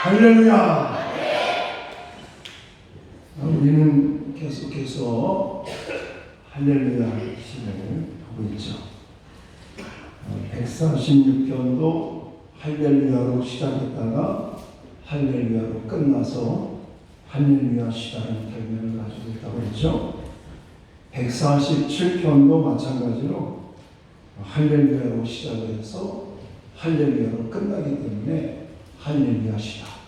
할렐루야. 우리는 계속해서 할렐루야 시를 하고 있죠. 146편도 할렐루야로 시작했다가 할렐루야로 끝나서 할렐루야 시라는 별명을 가지고 있다고 했죠. 147편도 마찬가지로 할렐루야로 시작을 해서 할렐루야로 끝나기 때문에 할렐루야 시다.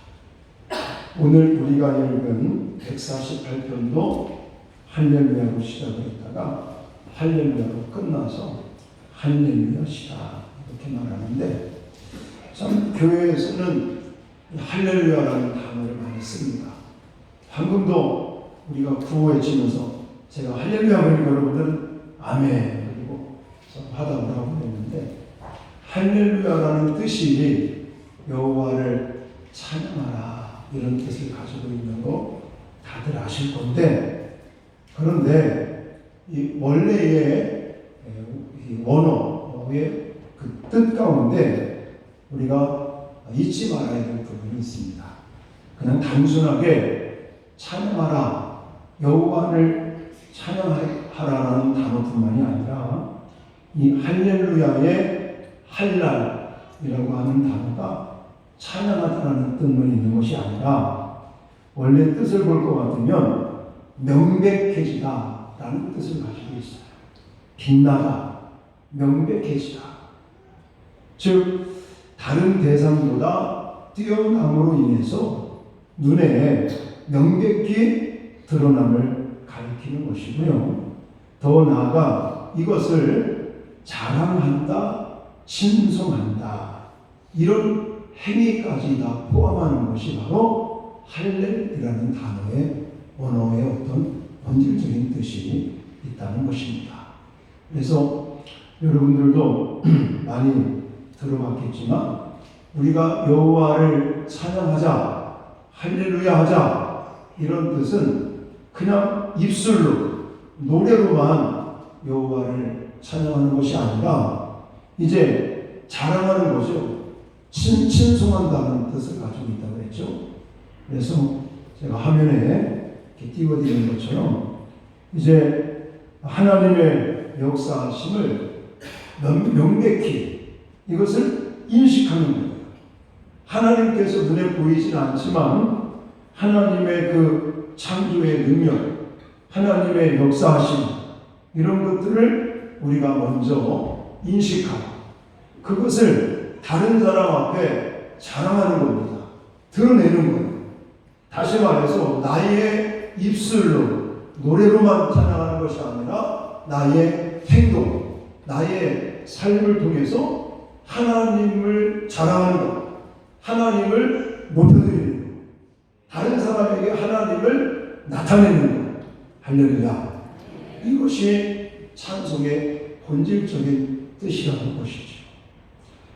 오늘 우리가 읽은 148편도 할렐루야로 시작을 했다가 할렐루야로 끝나서 할렐루야 시다 이렇게 말하는데, 참 교회에서는 할렐루야라는 단어를 많이 씁니다. 방금도 우리가 구호 외치면서 제가 할렐루야 그러니까 여러분들은 아멘 그리고 화답을 하고 있는데, 할렐루야라는 뜻이 여호와를 찬양하라 이런 뜻을 가지고 있는 거 다들 아실 건데, 그런데 이 원래의 이 원어의 그 뜻 가운데 우리가 잊지 말아야 될 부분이 있습니다. 그냥 단순하게 찬양하라, 여호와를 찬양하라라는 단어뿐만이 아니라 이 할렐루야의 할랄이라고 하는 단어가 찬양하다라는 뜻만 있는 것이 아니라 원래 뜻을 볼 것 같으면 명백해지다라는 뜻을 가지고 있어요. 빛나다, 명백해지다. 즉 다른 대상보다 뛰어남으로 인해서 눈에 명백히 드러남을 가리키는 것이고요. 더 나아가 이것을 자랑한다, 신성한다 이런 행위까지 다 포함하는 것이 바로 할렐이라는 단어의 원어의 어떤 본질적인 뜻이 있다는 것입니다. 그래서 여러분들도 많이 들어봤겠지만 우리가 여호와를 찬양하자, 할렐루야 하자 이런 뜻은 그냥 입술로 노래로만 여호와를 찬양하는 것이 아니라 이제 자랑하는 거죠. 친송한다는 뜻을 가지고 있다고 했죠. 그래서 제가 화면에 이렇게 띄워드리는 것처럼 이제 하나님의 역사하심을 명백히 이것을 인식하는 거예요. 하나님께서 눈에 보이진 않지만 하나님의 그 창조의 능력, 하나님의 역사하심 이런 것들을 우리가 먼저 인식하고 그것을 다른 사람 앞에 자랑하는 겁니다. 드러내는 거예요. 다시 말해서 나의 입술로 노래로만 찬양하는 것이 아니라 나의 행동, 나의 삶을 통해서 하나님을 자랑하는 것, 하나님을 높여드리는 것, 다른 사람에게 하나님을 나타내는 것, 할렐루야. 이것이 찬송의 본질적인 뜻이라는 것이죠.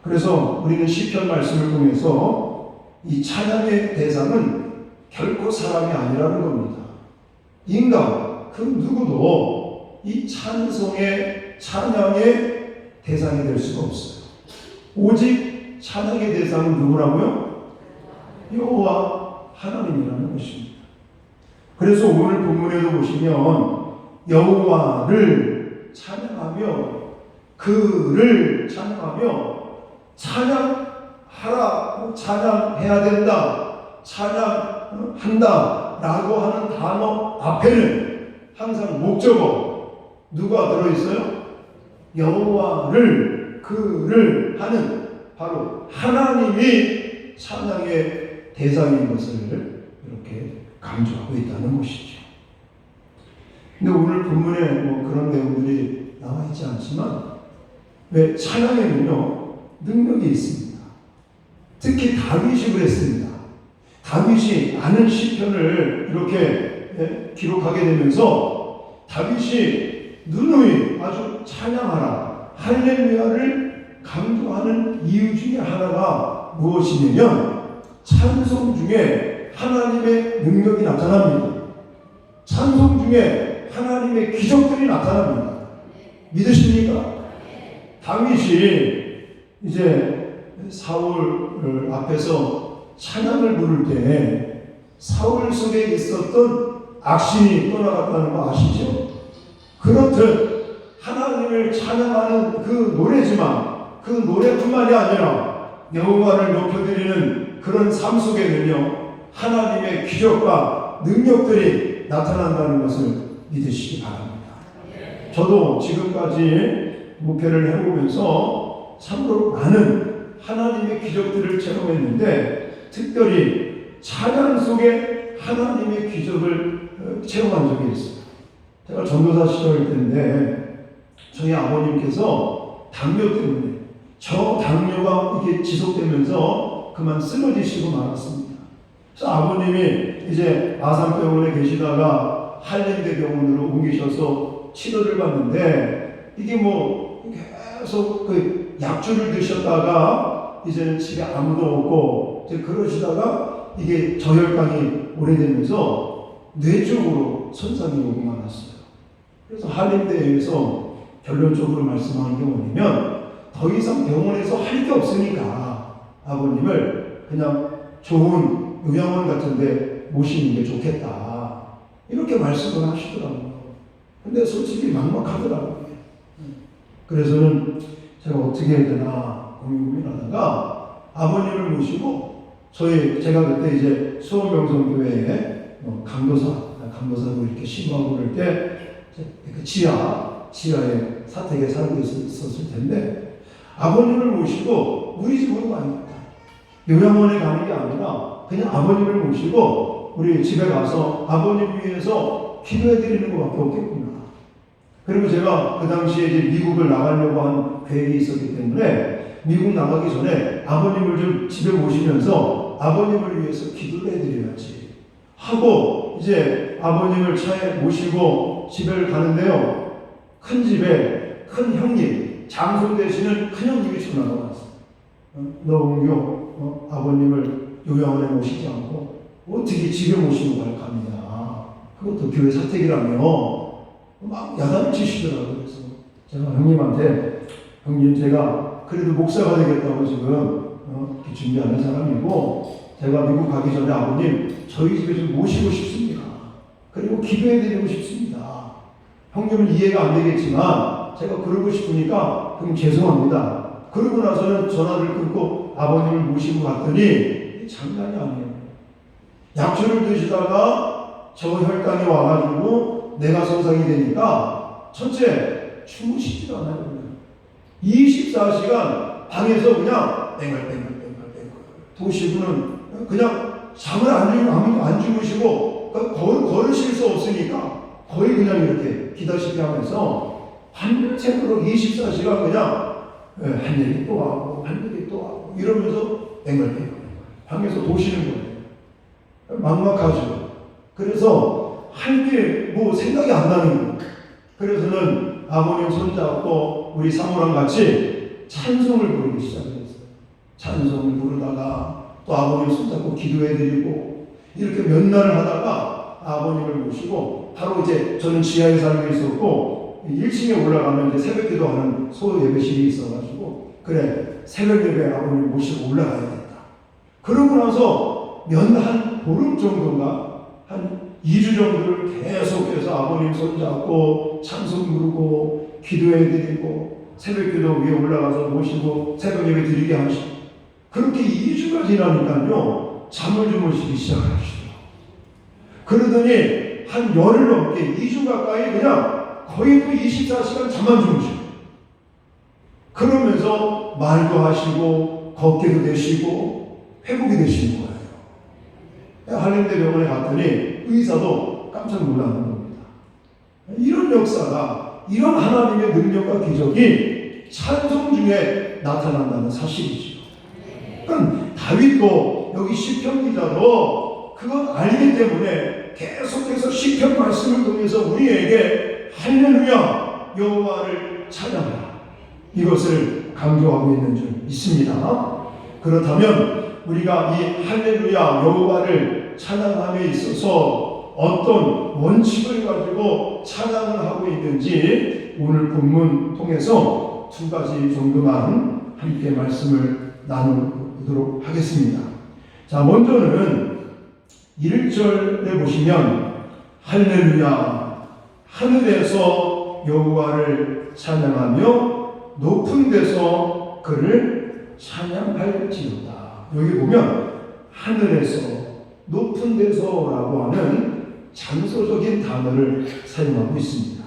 그래서 우리는 시편 말씀을 통해서 이 찬양의 대상은 결코 사람이 아니라는 겁니다. 인간 그 누구도 이 찬양의 대상이 될 수가 없어요. 오직 찬양의 대상은 누구라고요? 여호와 하나님이라는 것입니다. 그래서 오늘 본문에도 보시면 여호와를 찬양하며 그를 찬양하며 찬양하라, 찬양해야 된다, 찬양한다 라고 하는 단어 앞에는 항상 목적어 누가 들어있어요? 여호와를 그를 하는 바로 하나님이 찬양의 대상인 것을 이렇게 강조하고 있다는 것이죠. 근데 오늘 본문에 뭐 그런 내용들이 나와 있지 않지만 왜 찬양에는요 능력이 있습니다. 특히 다윗이 그랬습니다. 다윗이 아는 시편을 이렇게 기록하게 되면서 다윗이 누누이 아주 찬양하라, 할렐루야를 강조하는 이유 중에 하나가 무엇이냐면 찬송 중에 하나님의 능력이 나타납니다. 찬송 중에 하나님의 기적들이 나타납니다. 믿으십니까? 다윗이 이제 사울 앞에서 찬양을 부를 때 사울 속에 있었던 악신이 떠나갔다는 거 아시죠? 그렇듯 하나님을 찬양하는 그 노래지만 그 노래뿐만이 아니라 여호와를 높여드리는 그런 삶 속에는요, 하나님의 기적과 능력들이 나타난다는 것을 믿으시기 바랍니다. 저도 지금까지 목회를 해보면서 참으로 많은 하나님의 기적들을 체험했는데, 특별히 찬양 속에 하나님의 기적을 체험한 적이 있어요. 제가 전도사 시절 때인데 저희 아버님께서 당뇨 때문에 저 당뇨가 이게 지속되면서 그만 쓰러지시고 말았습니다. 그래서 아버님이 이제 아산병원에 계시다가 한림대병원으로 옮기셔서 치료를 받는데, 이게 뭐 계속 그 약주를 드셨다가 이제는 집에 아무도 없고 이제 그러시다가 이게 저혈당이 오래되면서 뇌 쪽으로 손상이 오고 말았어요. 그래서 한림대에서 결론적으로 말씀하는 게 뭐냐면, 더 이상 병원에서 할 게 없으니까 아버님을 그냥 좋은 요양원 같은 데 모시는 게 좋겠다, 이렇게 말씀을 하시더라고요. 근데 솔직히 막막하더라고요. 그래서는 제가 어떻게 해야 되나 고민하다가 아버님을 모시고 제가 그때 이제 수원명성교회에 강도사로 이렇게 신방을 할 때 그 지하에 사택에 살고 있었을 텐데, 아버님을 모시고 우리 집으로 갑니다. 요양원에 가는 게 아니라 그냥 아버님을 모시고 우리 집에 가서 아버님 위해서 기도해 드리는 것밖에 없겠구나. 그리고 제가 그 당시에 이제 미국을 나가려고 한 계획이 있었기 때문에 미국 나가기 전에 아버님을 좀 집에 모시면서 아버님을 위해서 기도를 해드려야지 하고, 이제 아버님을 차에 모시고 집에 가는데요, 큰 집에 큰 형님, 장손 되시는 큰 형님이 전화가 왔어요. 너 은교, 아버님을 요양원에 모시지 않고 어떻게 집에 모시고 갈 겁니다. 그것도 교회 사택이라며 막 야단을 치시더라고요. 그래서 제가 형님한테, 형님 제가 그래도 목사가 되겠다고 지금 준비하는 사람이고, 제가 미국 가기 전에 아버님 저희 집에 좀 모시고 싶습니다. 그리고 기도해 드리고 싶습니다. 형님은 이해가 안 되겠지만 제가 그러고 싶으니까 그럼 죄송합니다. 그러고 나서는 전화를 끊고 아버님을 모시고 갔더니 장난이 아니에요. 약주를 드시다가 저혈당이 와가지고 뇌가 손상이 되니까 첫째, 주무시지도 않아요. 24시간 방에서 그냥 뱅글뱅글 도시구는 그냥 잠을 안 주무시고 걸으실 수 없으니까 거의 그냥 이렇게 기다시피 하면서 밤새도록 24시간 그냥 한 얘기 또 하고 한 얘기 또 하고 이러면서 뱅글뱅글 방에서 도시는 거예요. 막막하죠. 그래서 할 게 뭐 생각이 안 나는 거예요. 그래서는 아버님 손잡고 우리 사모랑 같이 찬송을 부르기 시작했어요. 찬송을 부르다가 또 아버님 손잡고 기도해드리고 이렇게 몇 날을 하다가 아버님을 모시고, 바로 이제 저는 지하에 살고 있었고 1층에 올라가면 이제 새벽 기도하는 소 예배실이 있어가지고, 그래 새벽 예배 아버님 모시고 올라가야겠다. 그러고 나서 한 보름 정도인가 한 2주 정도를 계속해서 아버님 손잡고 찬송 부르고 기도해드리고 새벽 기도 위에 올라가서 모시고 새벽 예배 드리게 하시고, 그렇게 2주가 지나니까요 잠을 주무시기 시작하시더라고요. 그러더니 한 열흘 넘게 2주 가까이 그냥 거의 또 24시간 잠만 주무시고, 그러면서 말도 하시고 걷게도 되시고 회복이 되시는 거예요. 한림대병원에 갔더니 의사도 깜짝 놀라는 겁니다. 이런 역사가, 이런 하나님의 능력과 기적이 찬송 중에 나타난다는 사실이죠. 그러니까 다윗도 여기 시편 기자도 그건 알기 때문에 계속해서 시편 말씀을 통해서 우리에게 할렐루야 여호와를 찬양하라, 이것을 강조하고 있는 줄 믿습니다. 그렇다면 우리가 이 할렐루야 여호와를 찬양함에 있어서 어떤 원칙을 가지고 찬양을 하고 있는지 오늘 본문 통해서 두 가지 정도만 함께 말씀을 나누도록 하겠습니다. 자, 먼저는 1절에 보시면 할렐루야 하늘에서 여호와를 찬양하며 높은 데서 그를 찬양할지어다. 여기 보면 하늘에서 높은 데서라고 하는 장소적인 단어를 사용하고 있습니다.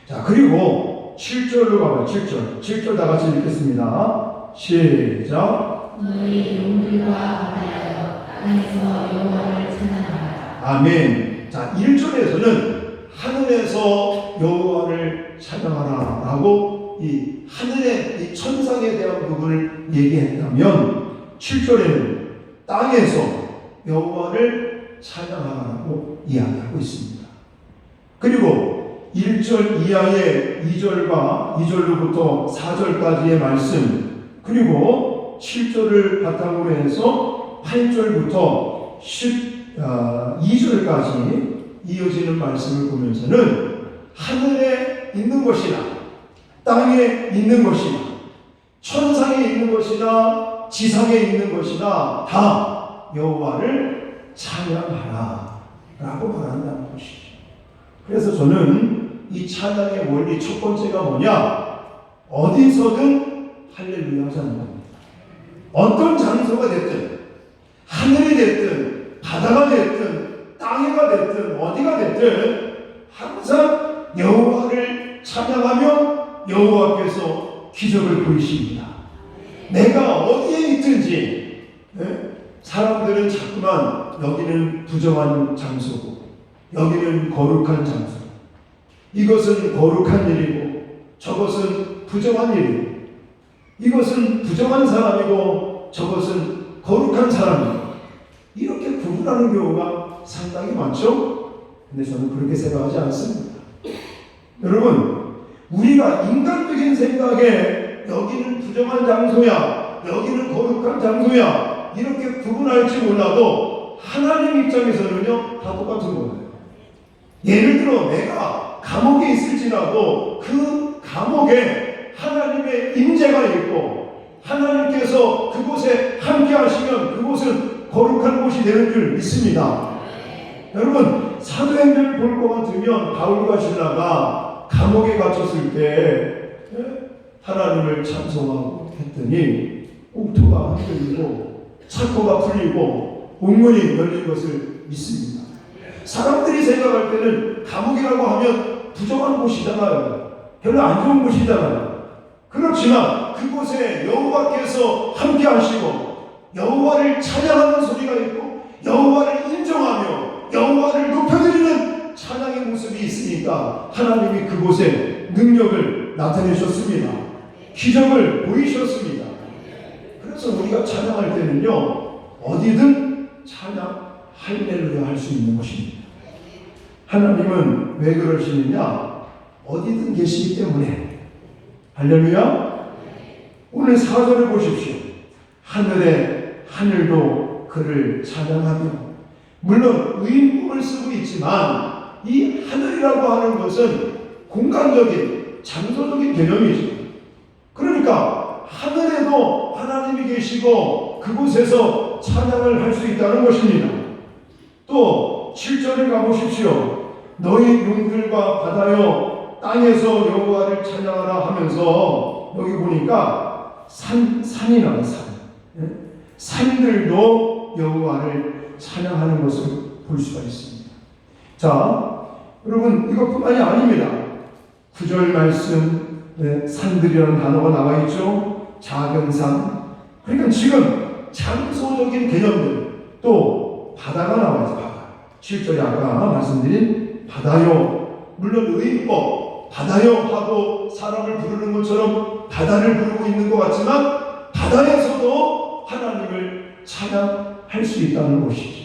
자, 그리고 7절로 가봐요. 7절 다 같이 읽겠습니다. 시작. 너희 용들과 바다여 땅에서 여호와를 찬양하라. 아멘. 자, 1절에서는 하늘에서 여호와를 찬양하라 라고 이 하늘의 이 천상에 대한 부분을 얘기했다면 7절에는 땅에서 여호와를 찬양하라고 이야기하고 있습니다. 그리고 1절 이하의 2절과 2절로부터 4절까지의 말씀, 그리고 7절을 바탕으로 해서 8절부터 12절까지 이어지는 말씀을 보면서는 하늘에 있는 것이나 땅에 있는 것이나 천상에 있는 것이나 지상에 있는 것이나 다 여호와를 찬양하라 라고 말한다는 것이죠. 그래서 저는 이 찬양의 원리 첫 번째가 뭐냐? 어디서든 할렐루야 하자는 겁니다. 어떤 장소가 됐든, 하늘이 됐든, 바다가 됐든, 땅에가 됐든, 어디가 됐든 항상 여호와를 찬양하며 여호와께서 기적을 보이십니다. 내가 어디에 있든지 사람들은 자꾸만 여기는 부정한 장소고 여기는 거룩한 장소, 이것은 거룩한 일이고 저것은 부정한 일이고, 이것은 부정한 사람이고 저것은 거룩한 사람이고, 이렇게 구분하는 경우가 상당히 많죠? 근데 저는 그렇게 생각하지 않습니다. 여러분, 우리가 인간적인 생각에 여기는 부정한 장소야, 여기는 거룩한 장소야, 이렇게 구분할지 몰라도 하나님 입장에서는요, 다 똑같은 거예요. 예를 들어 내가 감옥에 있을지라도 그 감옥에 하나님의 임재가 있고 하나님께서 그곳에 함께 하시면 그곳은 거룩한 곳이 되는 줄 믿습니다. 여러분, 사도행전을 볼 것 같으면 바울과 실라가 감옥에 갇혔을 때 하나님을 찬송하고 했더니 옥토가 흔들리고 차코가 풀리고 옥문이 열린 것을 믿습니다. 사람들이 생각할 때는 감옥이라고 하면 부정한 곳이잖아요. 별로 안 좋은 곳이잖아요. 그렇지만 그곳에 여호와께서 함께 하시고 여호와를 찬양하는 소리가 있고 여호와를 인정하며 여호와를 높여드리는 찬양의 모습이 있으니까 하나님이 그곳에 능력을 나타내셨습니다. 기적을 보이셨습니다. 그래서 우리가 찬양할 때는요, 어디든 찬양 할렐루야 할 수 있는 것입니다. 하나님은 왜 그러시느냐? 어디든 계시기 때문에. 할렐루야. 오늘 4절을 보십시오. 하늘도 그를 찬양하며. 물론 의인법을 쓰고 있지만 이 하늘이라고 하는 것은 공간적인 장소적인 개념이죠. 그러니까 하늘에도 하나님이 계시고 그곳에서 찬양을 할 수 있다는 것입니다. 또 7절을 가보십시오. 너희 용들과 바다여 땅에서 여호와를 찬양하라 하면서 여기 보니까 산이 나와요. 산들도 여호와를 찬양하는 것을 볼 수가 있습니다. 자, 여러분, 이것뿐만이 아닙니다. 9절 말씀, 산들이라는 단어가 나와 있죠. 작은 산. 그러니까 지금 장소적인 개념들, 또 바다가 나와있어요. 바다. 7절에 아까 말씀드린 바다요. 물론 의인법 바다요 하고 사람을 부르는 것처럼 바다를 부르고 있는 것 같지만 바다에서도 하나님을 찬양할 수 있다는 것이죠.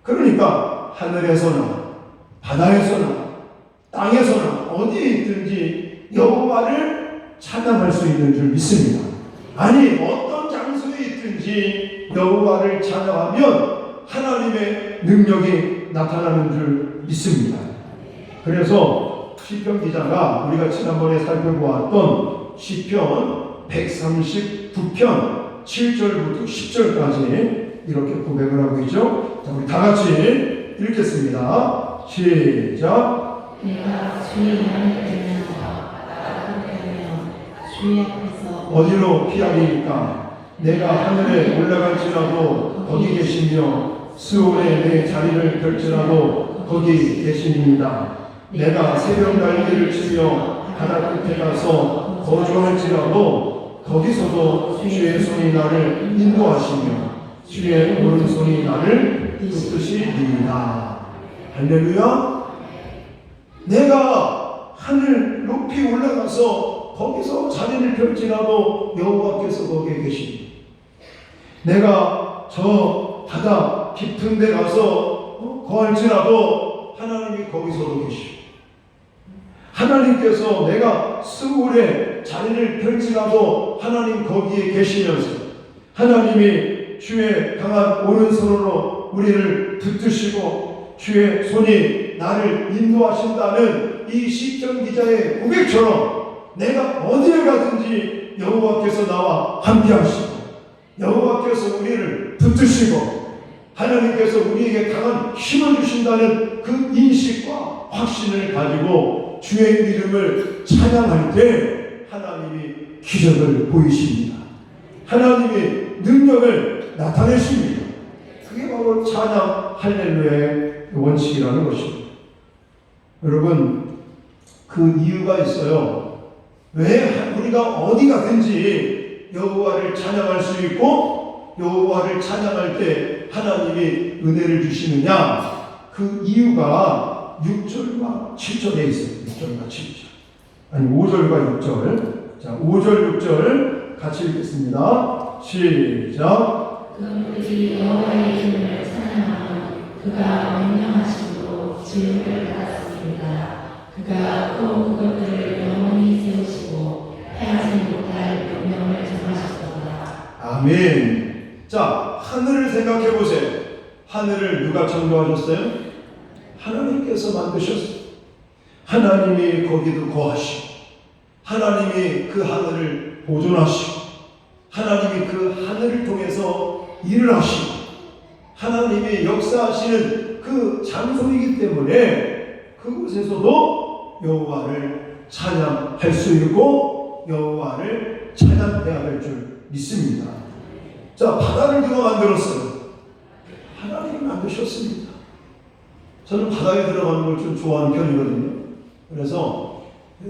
그러니까 하늘에서나 바다에서나 땅에서나 어디에 있든지 여호와를 찬양할 수 있는 줄 믿습니다. 아니, 어떤 장소에 있든지 여호와를 찬양하면 하나님의 능력이 나타나는 줄 믿습니다. 그래서 시편 기자가 우리가 지난번에 살펴보았던 시편 139편 7절부터 10절까지 이렇게 고백을 하고 있죠. 자, 우리 다 같이 읽겠습니다. 시작. 내가 주의 영을 들면서 나가면 주의 앞에서 어디로 피하리까? 내가 하늘에 올라갈지라도 거기 계시며 수월에 내 자리를 펼지라도 거기 계시니이다. 내가 새벽 날개를 치며 바다 끝에 가서 거주할지라도 거기서도 주의 손이 나를 인도하시며 주의 오른손이 나를 붙드시리이다. 할렐루야. 내가 하늘 높이 올라가서 거기서 자리를 펼지라도 여호와께서 거기에 계시니, 내가 저 바다 깊은 데 가서 거할지라도 하나님이 거기서도 계시고, 하나님께서 내가 스울에 자리를 펼지라도 하나님 거기에 계시면서 하나님이 주의 강한 오른손으로 우리를 붙드시고 주의 손이 나를 인도하신다는 이 시편 기자의 고백처럼 내가 어디에 가든지 여호와께서 나와 함께 하시고 여호와께서 우리를 붙드시고 하나님께서 우리에게 강한 힘을 주신다는 그 인식과 확신을 가지고 주의 이름을 찬양할 때 하나님이 기적을 보이십니다. 하나님이 능력을 나타내십니다. 그게 바로 찬양 할렐루야의 원칙이라는 것입니다. 여러분, 그 이유가 있어요. 왜 우리가 어디 가든지 여호와를 찬양할 수 있고 여호와를 찬양할 때 하나님이 은혜를 주시느냐? 그 이유가 6절과 7절에 있어요. 6절과 7절. 아니 5절과 6절. 자, 5절 6절 같이 읽겠습니다. 시작. 그들이 여호와의 이름을 찬양하며 그가 명령하심으로 지음을 받았습니다. 그가 또 그것들을 영원히 세우시고 패하지 못할 명령을 정하셨도다. 아멘. 자, 하늘을 생각해 보세요. 하늘을 누가 창조하셨어요? 하나님께서 만드셨어요. 하나님이 거기도 거하시고 하나님이 그 하늘을 보존하시고 하나님이 그 하늘을 통해서 일을 하시고 하나님이 역사하시는 그 장소이기 때문에 그곳에서도 여호와를 찬양할 수 있고 여호와를 찬양해야 할 줄 믿습니다. 자, 바다를 누가 만들었어요? 하나님이 만드셨습니다. 저는 바다에 들어가는 걸 좀 좋아하는 편이거든요. 그래서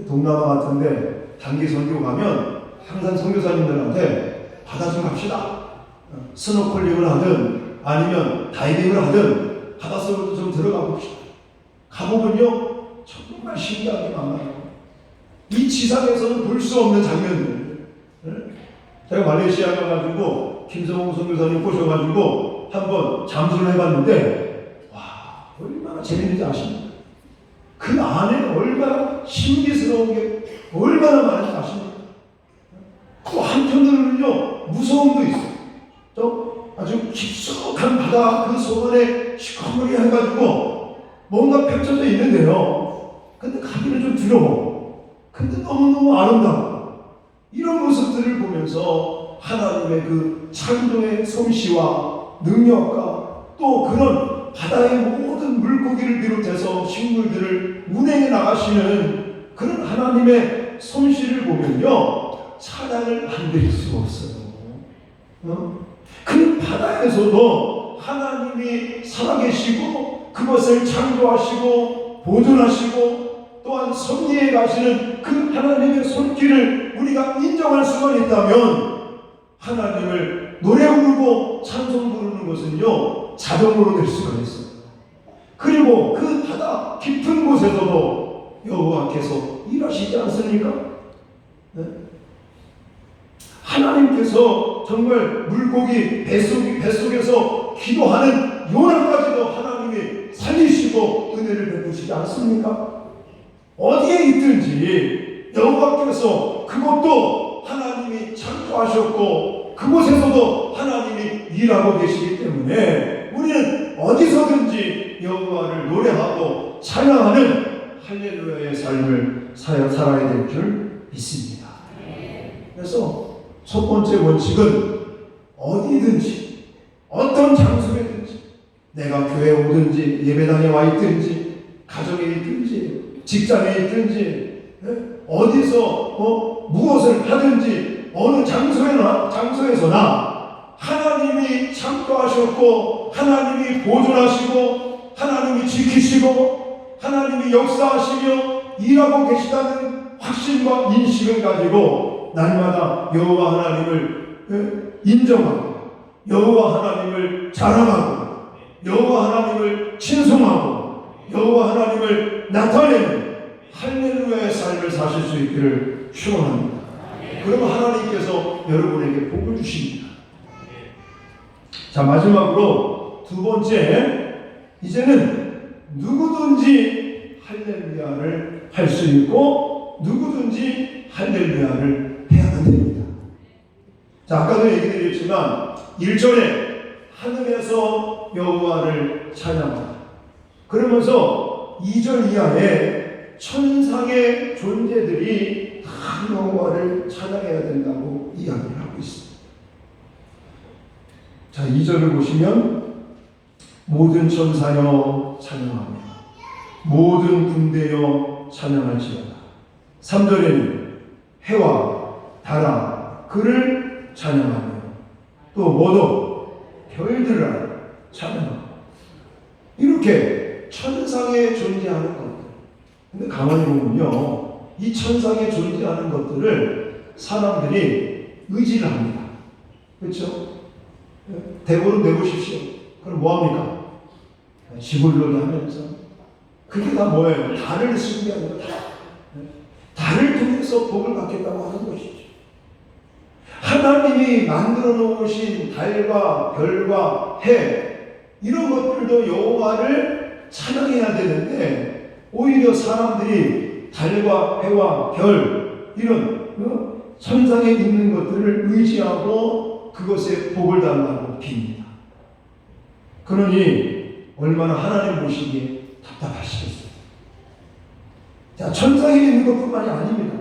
동남아 같은데 단기 선교 가면 항상 선교사님들한테 바다 좀 갑시다. 스노클링을 하든 아니면 다이빙을 하든 바닷속으로 좀 들어가 봅시다. 가보면요 정말 신기하게 많아요. 이 지상에서는 볼 수 없는 장면들. 제가 말레이시아 가가지고 김성홍 선교사님 꼬셔가지고 한번 잠수를 해봤는데 와 얼마나 재밌는지 아십니까? 그 안에 얼마나 신비스러운 게 얼마나 많은지 아십니까? 또 한편으로는요 무서움도 있어요. 또 아주 깊숙한 바다 그 속안에 시커멓게 해가지고 뭔가 펼쳐져 있는데요. 근데 가기는 좀 두려워. 근데 너무너무 아름다워. 이런 모습들을 보면서 하나님의 그 창조의 솜씨와 능력과 또 그런 바다의 모든 물고기를 비롯해서 식물들을 운행해 나가시는 그런 하나님의 솜씨를 보면요 찬양을 안 드릴 수가 없어요. 그 바다에서도 하나님이 살아계시고 그것을 창조하시고 보존하시고 또한 섭리해 가시는 그 하나님의 손길을 우리가 인정할 수만 있다면 하나님을 노래 부르고 찬송 부르는 것은요 자동으로 될 수가 있어요. 그리고 그 바다 깊은 곳에서도 여호와께서 일하시지 않습니까? 네? 하나님께서 정말 물고기 뱃속에서 기도하는 요나까지도 하나님이 살리시고 은혜를 베푸시지 않습니까? 어디에 있든지 여호와께서 그것도 하나님이 창조하셨고 그곳에서도 하나님이 일하고 계시기 때문에 우리는 어디서든지 여호와를 노래하고 찬양하는 할렐루야의 삶을 살아야 될 줄 믿습니다. 그래서 첫 번째 원칙은 어디든지 어떤 장소에든지, 내가 교회에 오든지 예배당에 와 있든지 가정에 있든지 직장에 있든지 어디서 무엇을 하든지 어느 장소에서나 하나님이 창조하셨고 하나님이 보존하시고 하나님이 지키시고 하나님이 역사하시며 일하고 계시다는 확신과 인식을 가지고 날마다 여호와 하나님을 인정하고 여호와 하나님을 자랑하고 여호와 하나님을 칭송하고 여호와 하나님을 나타내는 할렐루야의 삶을 사실 수 있기를 축원합니다. 그러면 하나님께서 여러분에게 복을 주십니다. 자, 마지막으로 두 번째, 이제는 누구든지 할렐루야를 할 수 있고 누구든지 할렐루야를 해야만 됩니다. 자, 아까도 얘기 드렸지만 1절에 하늘에서 여호와를 찬양하라. 그러면서 2절 이하에 천상의 존재들이 다 여호와를 찬양해야 된다고 이야기를 하고 있습니다. 자, 2절을 보시면 모든 천사여 찬양하며 모든 군대여 찬양할지어다. 3절에는 해와 달아 그를 찬양하며 또 모두 별들아 찬양하고 이렇게 천상에 존재하는 것들. 근데 가만히 보면요, 이 천상에 존재하는 것들을 사람들이 의지를 합니다. 그렇죠? 대본을 내보십시오. 그럼 뭐합니까? 지불놀이 하면서. 그게 다 뭐예요? 달을 숭배하는 거다. 달을 통해서 복을 받겠다고 하는 것이죠. 하나님이 만들어 놓으신 달과 별과 해, 이런 것들도 여호와를 찬양해야 되는데 오히려 사람들이 달과 해와 별, 이런 천상에 있는 것들을 의지하고 그것에 복을 달라고 빕니다. 그러니 얼마나 하나님 보시기에 답답하시겠어요. 자, 천상에 있는 것뿐만이 아닙니다.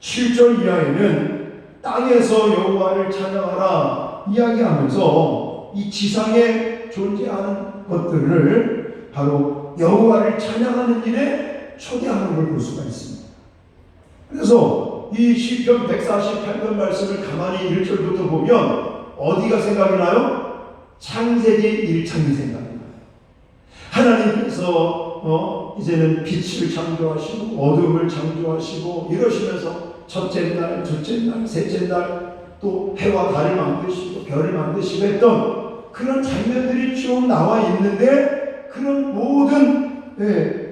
7절 이하에는 땅에서 여호와를 찬양하라 이야기하면서 이 지상에 존재하는 것들을 바로 여호와를 찬양하는 일에 초대하는 걸 볼 수가 있습니다. 그래서 이 시편 148편 말씀을 가만히 1절부터 보면 어디가 생각이 나요? 창세기 1장이 생각이 나요. 하나님께서 이제는 빛을 창조하시고 어둠을 창조하시고 이러시면서 첫째 날, 둘째 날, 셋째 날 또 해와 달을 만드시고 별을 만드시고 했던 그런 장면들이 쭉 나와 있는데 그런 모든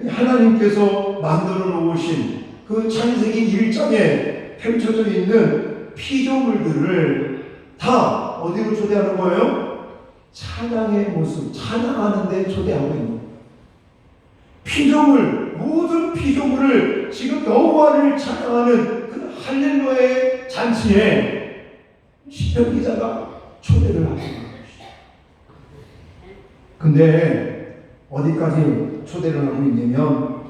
하나님께서 만들어 놓으신 그 창세기 1장에 펼쳐져 있는 피조물들을 다 어디로 초대하는 거예요? 찬양의 모습, 찬양하는 데 초대하고 있는 거예요. 피조물, 모든 피조물을 지금 여호와를 찬양하는 그 할렐루야의 잔치에 시편 기자가 초대를 하고 있는 것이죠. 근데 어디까지 초대를 하고 있냐면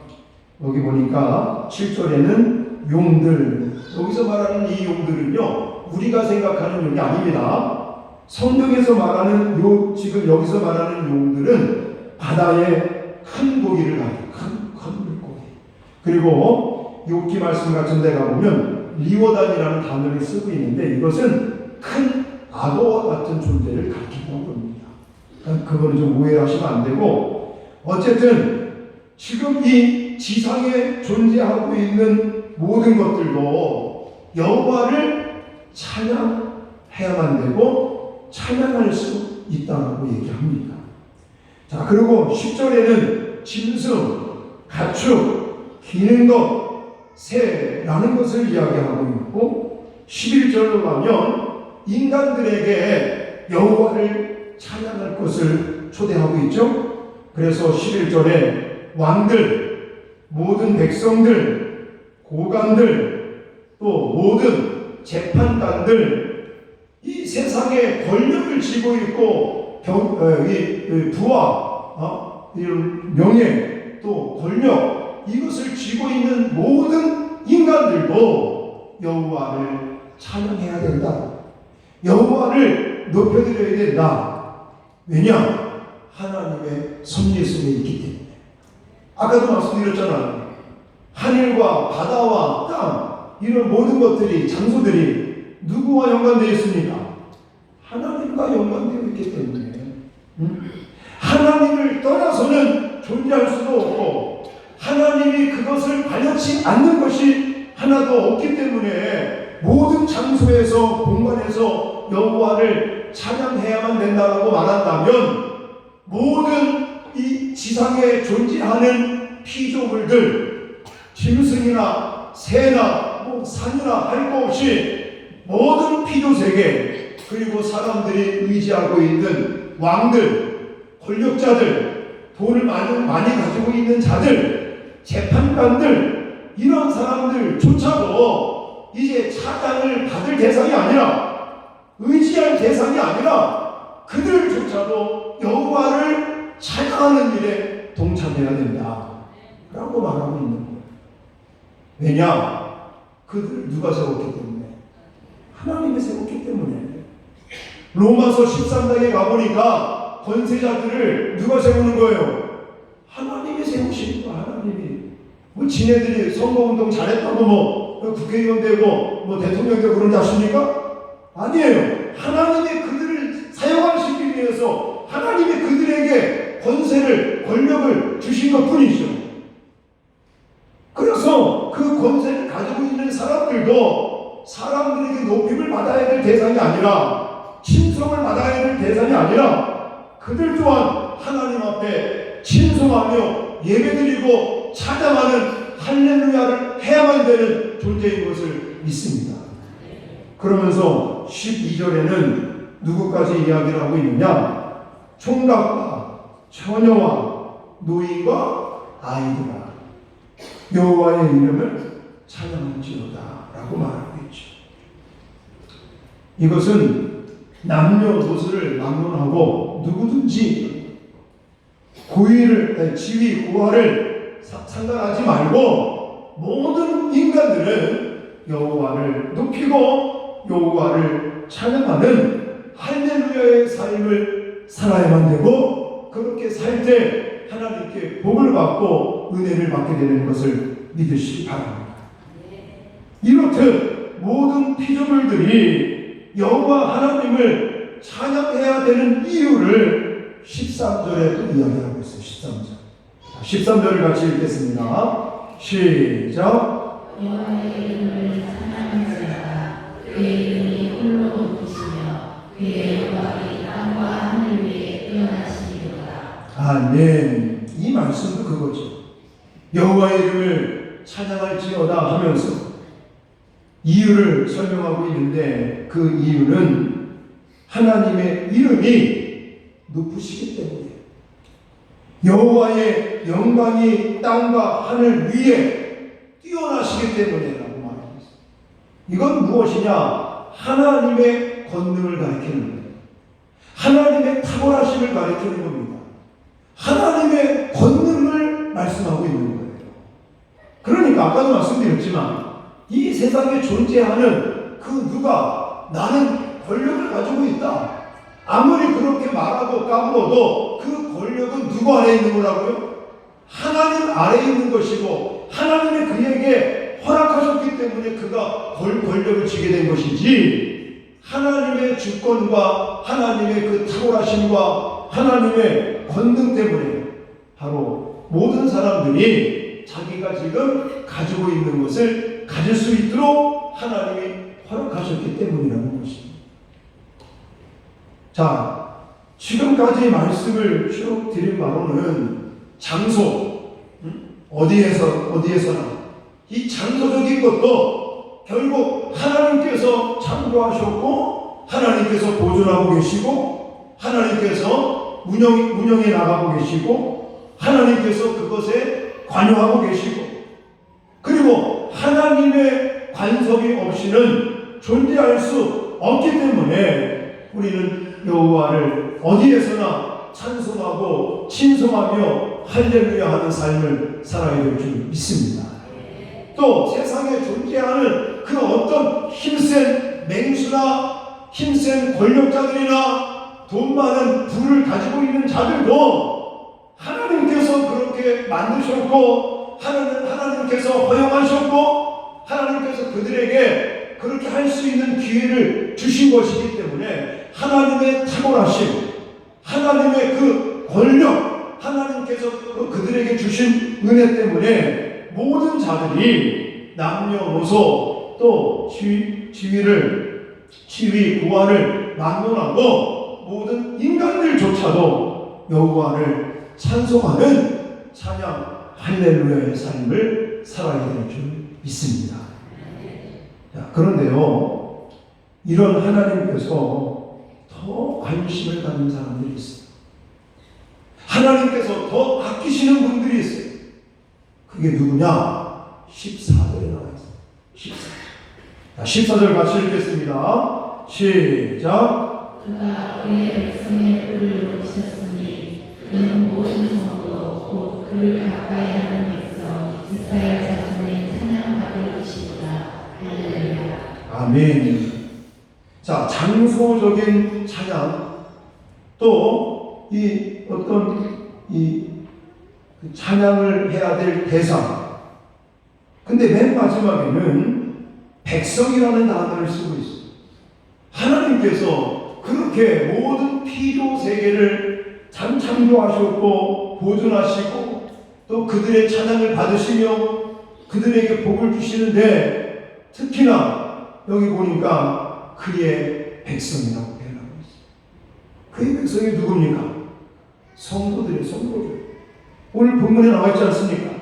여기 보니까 7절에는 용들, 여기서 말하는 이 용들은요 우리가 생각하는 용이 아닙니다. 성경에서 말하는 지금 여기서 말하는 용들은 바다에 큰 고기를 가요. 큰 물고기. 그리고 욥기 말씀 같은 데 가보면 리워단이라는 단어를 쓰고 있는데 이것은 큰 악어와 같은 존재를 가리킨다고 합니다. 그거는 좀 오해하시면 안 되고 어쨌든 지금 이 지상에 존재하고 있는 모든 것들도 여호와를 찬양해야만 되고 찬양할 수 있다고 얘기합니다. 자, 그리고 10절에는 짐승, 가축, 기는 것, 새라는 것을 이야기하고 있고 11절로 가면 인간들에게 여호와를 찬양할 것을 초대하고 있죠. 그래서 11절에 왕들, 모든 백성들, 고관들, 또 모든 재판관들, 이 세상에 권력을 쥐고 있고 부와 이런 명예 또 권력 이것을 쥐고 있는 모든 인간들도 여호와를 찬양해야 된다. 여호와를 높여드려야 된다. 왜냐? 하나님의 섭리성이 있기 때문에. 아까도 말씀드렸잖아요. 하늘과 바다와 땅, 이런 모든 것들이, 장소들이 누구와 연관되어 있습니까? 하나님과 연관되어 있기 때문에. 하나님을 떠나서는 존재할 수도 없고, 하나님이 그것을 반영치 않는 것이 하나도 없기 때문에 모든 장소에서, 공간에서 여호와를 찬양해야만 된다고 말한다면, 모든 이 지상에 존재하는 피조물들, 짐승이나 새나 산이나 할 것 없이 모든 피조세계, 그리고 사람들이 의지하고 있는 왕들, 권력자들, 돈을 많이 가지고 있는 자들, 재판관들, 이런 사람들조차도 이제 찬양을 받을 대상이 아니라, 의지할 대상이 아니라, 그들조차도 여호와를 찬양하는 일에 동참해야 된다 라고 말하고 있는 거예요. 왜냐? 그들을 누가 세웠기 때문에? 하나님이 세웠기 때문에. 로마서 13장에 가보니까 권세자들을 누가 세우는 거예요? 하나님이 세우시는 거예요. 하나님이. 지네들이 선거운동 잘했다고 국회의원 되고 대통령 되고 그런 자십니까? 아니에요. 하나님이 그들을 사용하시기 위해서 하나님이 그들에게 권세를, 권력을 주신 것 뿐이죠. 그래서 그 권세를 가지고 있는 사람들도 사람들에게 높임을 받아야 될 대상이 아니라, 친송을 받아야 될 대상이 아니라, 그들 또한 하나님 앞에 친송하며 예배드리고 찬양하는 할렐루야를 해야만 되는 존재인 것을 믿습니다. 그러면서 12절에는 누구까지 이야기를 하고 있느냐? 총각과 처녀와 노인과 아이들아 여호와의 이름을 찬양할지어다 라고 말하고 있죠. 이것은 남녀노소를 막론하고 누구든지 지위, 고하를 상관하지 말고 모든 인간들은 여호와를 높이고 여호와를 찬양하는 할렐루야의 삶을 살아야만 되고, 그렇게 살 때 하나님께 복을 받고 은혜를 받게 되는 것을 믿으시기 바랍니다. 이렇듯 모든 피조물들이 여호와 하나님을 찬양해야 되는 이유를 13절에 또 이야기하고 있어요. 13절을 같이 읽겠습니다. 시작. 여호와의 이름을 찬양하시라. 그의 이름이 홀로 높으시며 그의 영광이 땅과 하늘 위에 뛰어나시리로다. 아멘. 이 말씀도 그거죠. 여호와의 이름을 찬양할지어다 하면서 이유를 설명하고 있는데, 그 이유는 하나님의 이름이 높으시기 때문에, 여호와의 영광이 땅과 하늘 위에 뛰어나시기 때문이라고 말하고 있습니다. 이건 무엇이냐? 하나님의 권능을 가리키는 거예요. 하나님의 탁월하심을 가리키는 겁니다. 하나님의 권능을 말씀하고 있는 거예요. 그러니까 아까도 말씀드렸지만, 이 세상에 존재하는 그 누가 나는 권력을 가지고 있다, 아무리 그렇게 말하고 까불어도 그 권력은 누구 아래에 있는 거라고요? 하나님 아래에 있는 것이고, 하나님이 그에게 허락하셨기 때문에 그가 권력을 쥐게 된 것이지, 하나님의 주권과 하나님의 그 탁월하심과 하나님의 권능 때문에 바로 모든 사람들이 자기가 지금 가지고 있는 것을 가질 수 있도록 하나님이 허락하셨기 때문이라는 것입니다. 자, 지금까지 말씀을 쭉 드린 바로는 장소, 어디에서나 이 장소적인 것도 결국 하나님께서 창조하셨고, 하나님께서 보존하고 계시고, 하나님께서 운영해 나가고 계시고, 하나님께서 그것에 관여하고 계시고, 그리고 하나님의 간섭이 없이는 존재할 수 없기 때문에 우리는 여호와를 어디에서나 찬송하고 친송하며 할렐루야 하는 삶을 살아야 될 줄 믿습니다. 또 세상에 존재하는 그 어떤 힘센 맹수나 힘센 권력자들이나 돈 많은 부를 가지고 있는 자들도 하나님께서 그렇게 만드셨고 하나님께서 허용하셨고 하나님께서 그들에게 그렇게 할 수 있는 기회를 주신 것이기 때문에 하나님의 탁월하심, 하나님의 그 권력, 하나님께서 그들에게 주신 은혜 때문에 모든 자들이 남녀노소 또 지위, 고하를 막론하고 모든 인간들조차도 여호와를 찬송하는 찬양 할렐루야의 삶을 살아야 될 줄 믿습니다. 자, 그런데요, 이런 하나님께서 더 관심을 갖는 사람들이 있어요. 하나님께서 더 아끼시는 분들이 있어요. 그게 누구냐? 14절에 나와 있어요. 14절 같이 읽겠습니다. 시작. 그가 그의 백성의 뿔을 놓으셨으니 그는 모든 성도 곧 그를 가까이 하는 백성 이스라엘 자손의 찬양받을 것이다. 할렐루야. 아멘. 자, 장소적인 찬양, 또 이 어떤 그 찬양을 해야 될 대상. 근데 맨 마지막에는 백성이라는 단어를 쓰고 있어요. 하나님께서 그렇게 모든 피조 세계를 창조하셨고 보존하시고 또 그들의 찬양을 받으시며 그들에게 복을 주시는데 특히나 여기 보니까 그의 백성이라고 표현하고 있어요. 그의 백성이 누굽니까? 성도들의 성도들. 오늘 본문에 나와 있지 않습니까?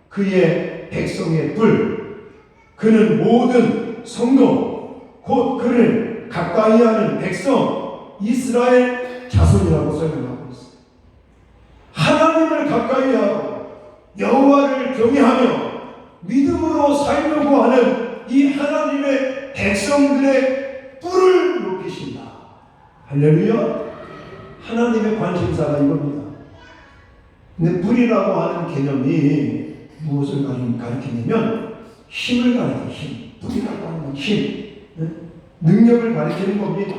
그의 백성의 뿔. 그는 모든 성도 곧 그를 가까이 하는 백성 이스라엘 자손이라고 설명하고 있어요. 하나님을 가까이 하고 여호와를 경외하며 믿음으로 살려고 하는 이 하나님의 백성들의 뿔을 높이신다. 할렐루야. 하나님의 관심사가 이겁니다. 근데 뿔이라고 하는 개념이 무엇을 가리키냐면 힘을 가리키는 힘. 뿔이라고 하는 힘. 능력을 가리키는 겁니다.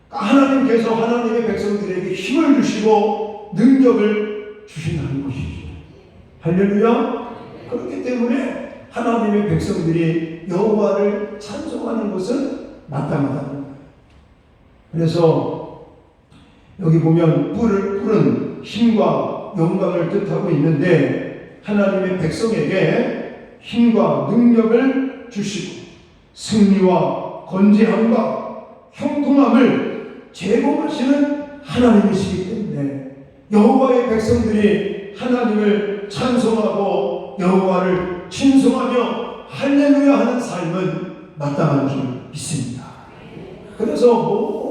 하나님께서 하나님의 백성들에게 힘을 주시고 능력을 주신다는 것이죠. 할렐루야. 그렇기 때문에 하나님의 백성들이 여호와를 찬송하는 것은 마땅하다는 거예요. 그래서 여기 보면 뿔은 힘과 영광을 뜻하고 있는데 하나님의 백성에게 힘과 능력을 주시고 승리와 건재함과 형통함을 제공하시는 하나님이시기 때문에 여호와의 백성들이 하나님을 찬송하고 여호와를 칭송하며 할렐루야 하는 삶은 마땅한 줄 믿습니다. 그래서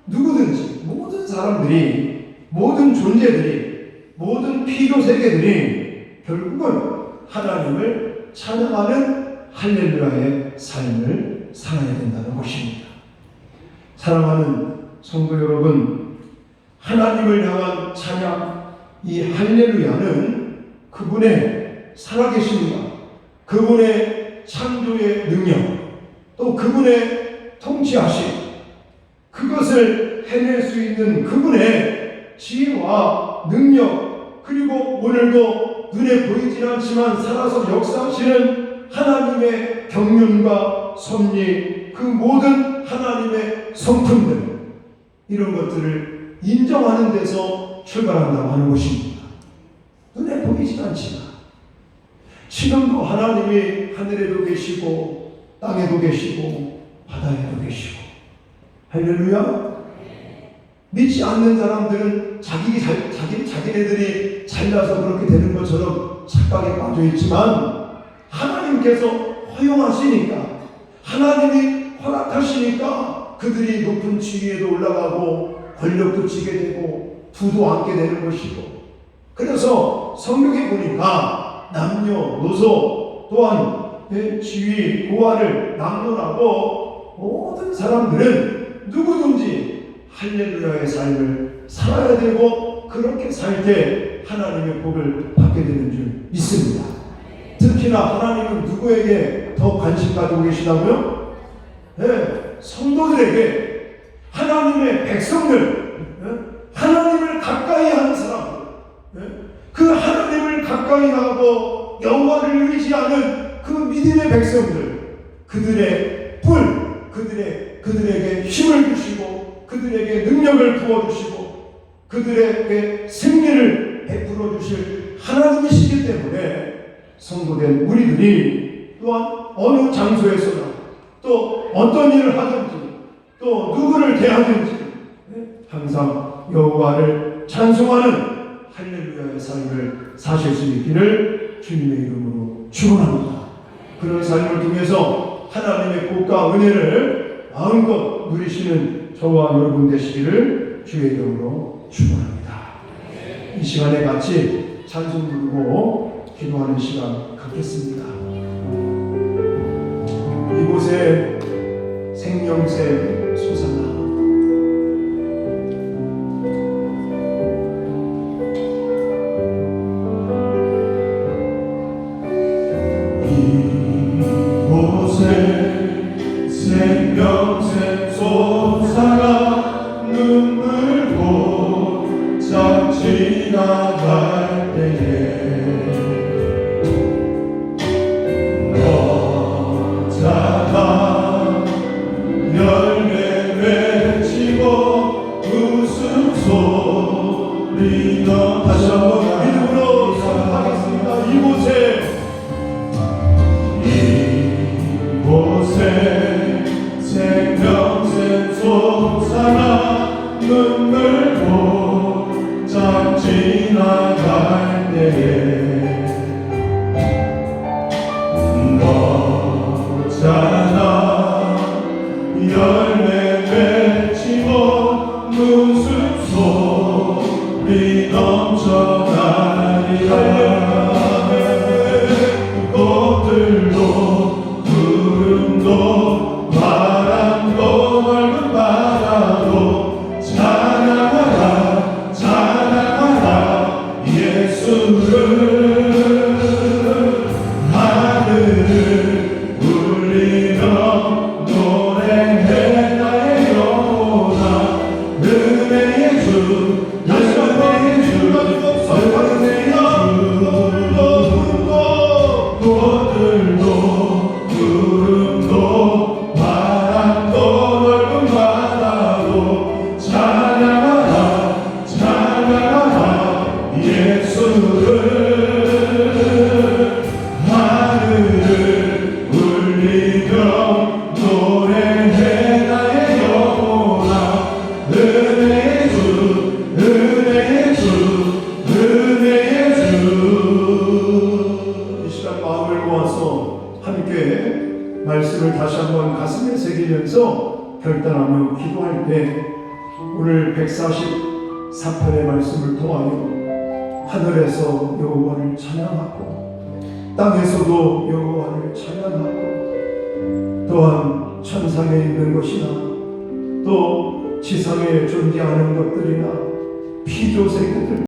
누구든지 모든 사람들이 모든 존재들이 모든 피조 세계들이 결국은 하나님을 찬양하는 할렐루야의 삶을 살아야 된다는 것입니다. 사랑하는 성도 여러분, 하나님을 향한 찬양, 이 할렐루야는 그분의 살아계심과 그분의 창조의 능력, 또 그분의 통치하심, 그것을 해낼 수 있는 그분의 지혜와 능력, 그리고 오늘도 눈에 보이지 않지만 살아서 역사하시는 하나님의 경륜과 섭리, 그 모든 하나님의 성품들, 이런 것들을 인정하는 데서 출발한다고 하는 것입니다. 눈에 보이지 않지만 지금도 하나님이 하늘에도 계시고 땅에도 계시고 바다에도 계시고, 할렐루야. 믿지 않는 사람들은 자기네들이 잘나서 그렇게 되는 것처럼 착각에 빠져 있지만 하나님께서 허용하시니까, 하나님이 허락하시니까 그들이 높은 지위에도 올라가고 권력도 지게 되고 부도 앉게 되는 것이고, 그래서 성경에 보니까 남녀노소 또한 지위 고하를 막론하고 모든 사람들은 누구든지 할렐루야의 삶을 살아야 되고 그렇게 살 때 하나님의 복을 받게 되는 줄 믿습니다. 특히나 하나님은 누구에게 더 관심 가지고 계시다고요? 네, 성도들에게 하나님의 백성들, 하나님을 가까이 하는 사람들, 그 하나님을 가까이 하고 여호와를 의지하는 그 믿음의 백성들, 그들의 그들에게 힘을 주시고 그들에게 능력을 부어주시고 그들에게 승리를 베풀어 주실 하나님이시기 때문에 성도된 우리들이 또한 어느 장소에서나 또 어떤 일을 하든지 또 누구를 대하든지 항상 여호와를 찬송하는 할렐루야의 삶을 사실 수 있기를 주님의 이름으로 축원합니다. 그런 삶을 통해서 하나님의 복과 은혜를 마음껏 누리시는 저와 여러분 되시기를 주의 이름으로 축원합니다. 이 시간에 같이 찬송 부르고 기도하는 시간 갖겠습니다. 이곳에 생명샘 솟아나 생명샘 솟아나 눈물 곧장 지나갈 때에 너자가 열매 맺히고 웃음소리 너 다시 한번 믿음으로 선포하겠습니다. 이곳에 생명샘 솟아나 눈물 곧장 지나갈 때에 너잖아 열매 맺히고 웃음소리 넘쳐나리라. 꽃들도 구름도 바람도 넓은 바다도 찬양하라 찬양하라 예수를. 하늘을 울리며 노래해 나의 영혼아 은혜의 주 은혜의 주 은혜의 주. 꽃들도 구름도 바람도 넓은 바다도 찬양하라 찬양하라 예수를. 하늘을 울리며 노래해 나의 영혼아 은혜의 주 은혜의 주 은혜의 주. 이 시간 마음을 모아서 함께 말씀을 다시 한번 가슴에 새기면서 결단하며 기도할 때 오늘 144편의 말씀을 통하여 하늘에서 여호와를 찬양하고 땅에서도 여호와를 찬양하고 또한 천상에 있는 것이나 또 지상에 존재하는 것들이나 피조세계들